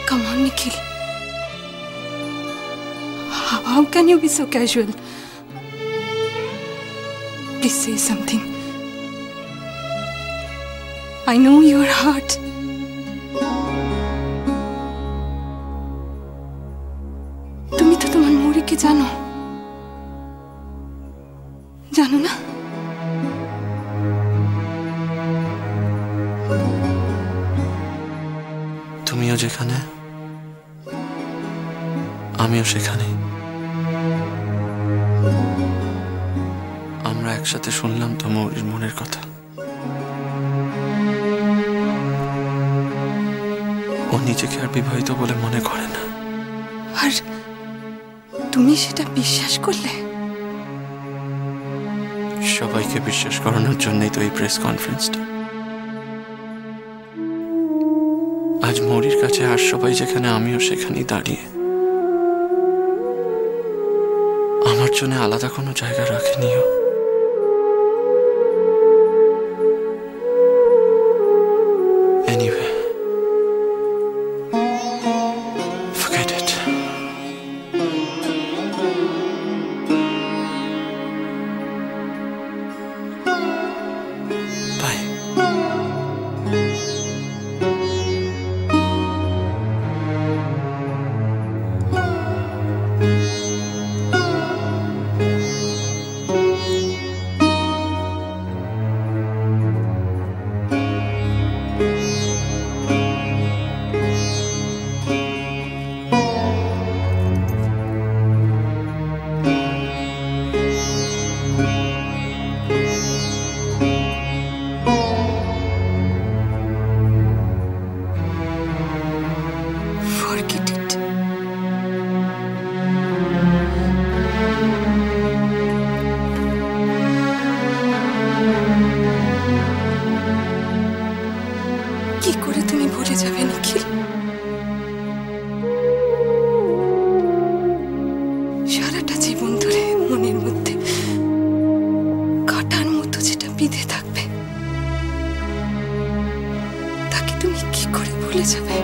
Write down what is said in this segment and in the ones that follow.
Come on, Nikhil. How can you be so casual? Please say something. I know your heart. তুমি তো তোমার মৌরিকে জানো, জানো না? তুমিও যেখানে, আমিও সেখানে। আমরা একসাথে শুনলাম তো মৌরির মনের কথা। ও নিজেকে আর বিবাহিত বলে মনে করে না। আর তুমি সেটা বিশ্বাস করলে? সবাইকে বিশ্বাস করানোর জন্যই তো এই প্রেস কনফারেন্সটা। আজ মৌরির কাছে আর সবাই যেখানে, আমিও সেখানেই দাঁড়িয়ে। আমার জন্য আলাদা কোনো জায়গা রাখেনিও। Anyway, forget it. Bye. Forget it. কি করে তুমি ভুলে যাবে নিখিল? সারাটা জীবন ধরে মনের মধ্যে কাটার মতো যেটা বিঁধে থাকবে, তাকে তুমি কি করে ভুলে যাবে?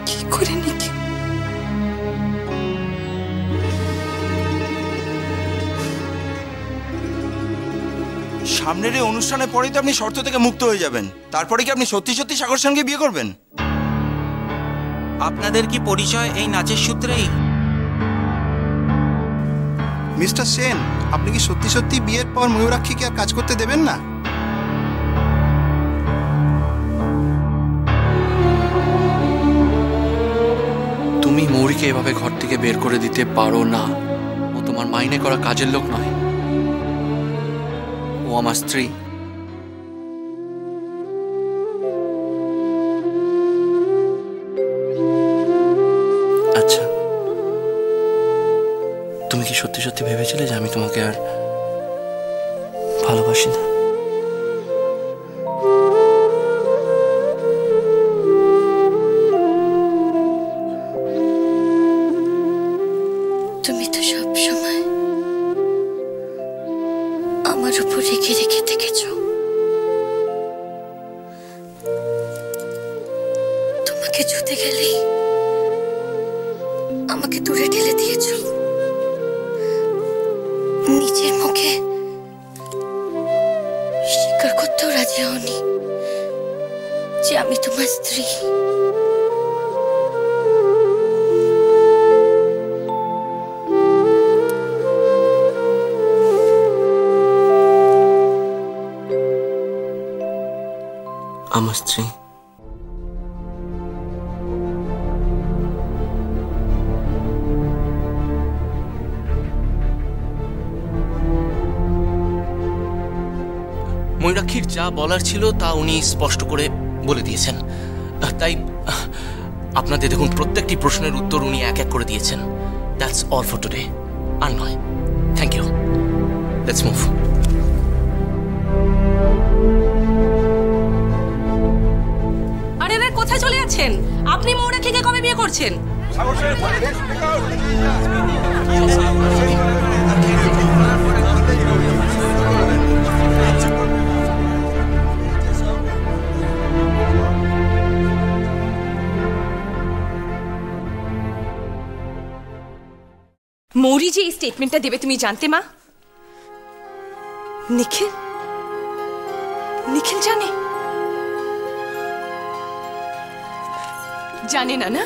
কি করে নিখিল? সামনের এই অনুষ্ঠানের পরেই তো আপনি শর্ত থেকে মুক্ত হয়ে যাবেন। তারপরে কি আপনি সত্যি সত্যি সাগর সঙ্গে বিয়ে করবেন? আপনাদের কি পরিচয় এই নাচের সূত্রেই? মিস্টার সেন, আপনি কি সত্যি সত্যি বিয়ের পর ময়ূরাক্ষীকে আর কাজ করতে দেবেন না? তুমি মৌরিকে এভাবে ঘর থেকে বের করে দিতে পারো না। ও তোমার মাইনে করা কাজের লোক নয়, ও আমার স্ত্রী। আচ্ছা, তুমি কি সত্যি সত্যি ভেবেছিলে যে আমি তোমাকে আর ভালোবাসি না? তুমি তো সব সময় আমার উপর রেখে রেখে দেখেছো। তোমাকে ছুতে গেলেই আমাকে দূরে ঠেলে দিয়েছো। নিজের মুখে স্বীকার করতেও রাজি হওনি যে আমি তোমার স্ত্রী। আমার স্ত্রী। ময়ূরাক্ষীর যা বলার ছিল তা উনি স্পষ্ট করে বলে দিয়েছেন। তাই আপনাদের দেখুন প্রত্যেকটি প্রশ্নের উত্তর উনি এক এক করে দিয়েছেন। That's all for today. আর নয়। Thank you. Let's move. আরে রে, কোথায় চলে যাচ্ছেন আপনি? ময়ূরাক্ষীকে কবে বিয়ে করছেন? মৌরি যে এই স্টেটমেন্টটা দেবে তুমি জানতে মা? নিখিল নিখিল জানে? জানে না না?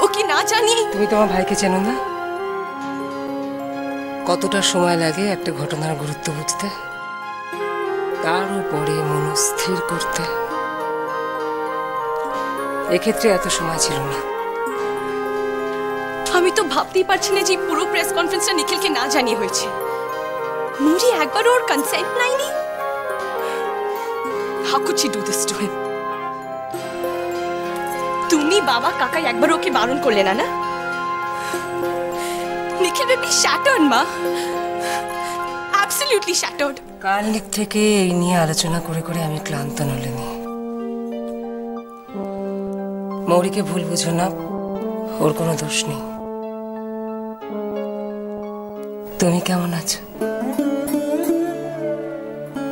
ও কি না জানি? তুমি তোমার ভাইকে চেনো না? কতটা সময় লাগে একটা ঘটনার গুরুত্ব বুঝতে, তার উপরে মনস্থির করতে। এক্ষেত্রে এত সময় ছিল না। আমি তো ভাবতেই পারছি না যে পুরো প্রেস কনফারেন্সটা নিখিলকে না জানিয়ে হয়েছে। মৌরি একবারও ওর consent নাইনি। How could she do this to him? তুমি বাবা কাকাই একবার ওকে বারণ করলে না? না নিখিল will be shattered মা, absolutely shattered. কাল দিক থেকে এই নিয়ে আলোচনা করে করে আমি ক্লান্ত নলিনী। মৌরিকে ভুল বুঝো না, ওর কোনো দোষ নেই। তুমি কেমন আছো?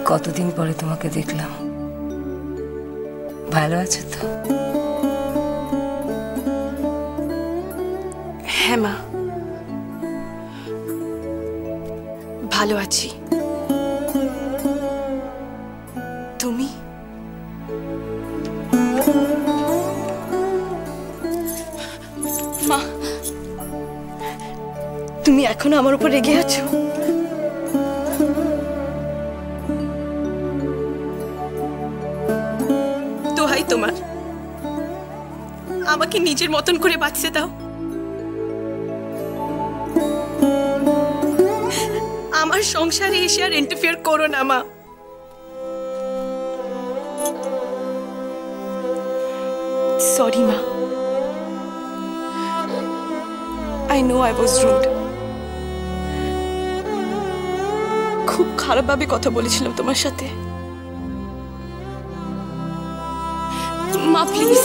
কতদিন পরে তোমাকে দেখলাম, ভালো আছো তো? হ্যাঁ মা, ভালো আছি। তুমি? মা, তুমি এখনো আমার উপর রেগে আছো? দোহাই তোমার, আমাকে নিজের মতন করে বাঁচতে দাও। আমার সংসারে এসে আর ইন্টারফেয়ার করো না মা। সরি মা, I know I was rude. খুব খারাপভাবে কথা বলেছিলাম তোমার সাথে। মা প্লিজ,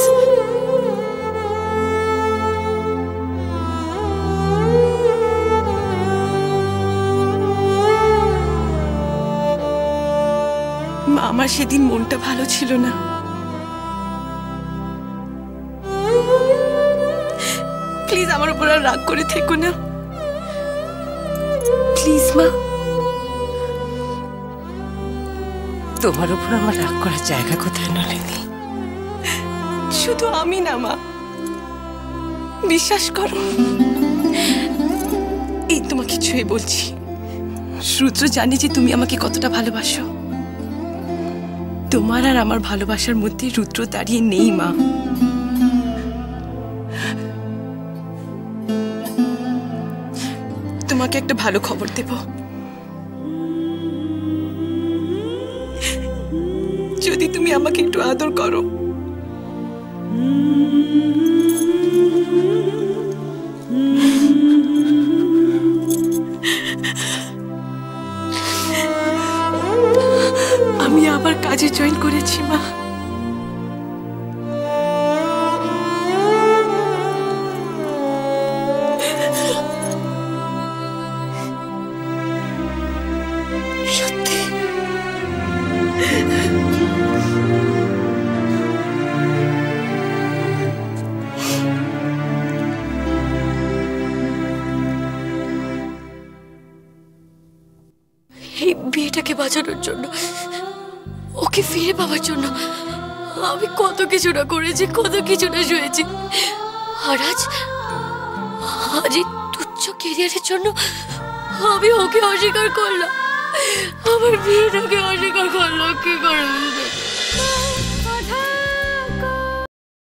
মা আমার সেদিন মনটা ভালো ছিল না। প্লিজ আমার উপর আর রাগ করে থেকো না, প্লিজ মা। তোমার উপর আমার রাগ করার জায়গা কোথায় নলিনী? শুধু আমি না মা, বিশ্বাস করো, এই তোমাকে ছুঁয়ে বলছি, রুদ্র জানে যে তুমি আমাকে কতটা ভালোবাসো। তোমার আর আমার ভালোবাসার মধ্যে রুদ্র দাঁড়িয়ে নেই মা। তোমাকে একটা ভালো খবর দেব, যদি তুমি আমাকে একটু আদর করো। আমি আবার কাজে জয়েন করেছি মা। সত্যি? এই বিয়েটাকে বাঁচানোর জন্য, ওকে ফিরে পাওয়ার জন্য আমি কত কিছু না করেছি, কত কিছু না শুয়েছি। আর আজ এই তুচ্ছ কেরিয়ারের জন্য আমি ওকে অস্বীকার করলাম, আমার বিয়েটাকে অস্বীকার করলাম। কি করে?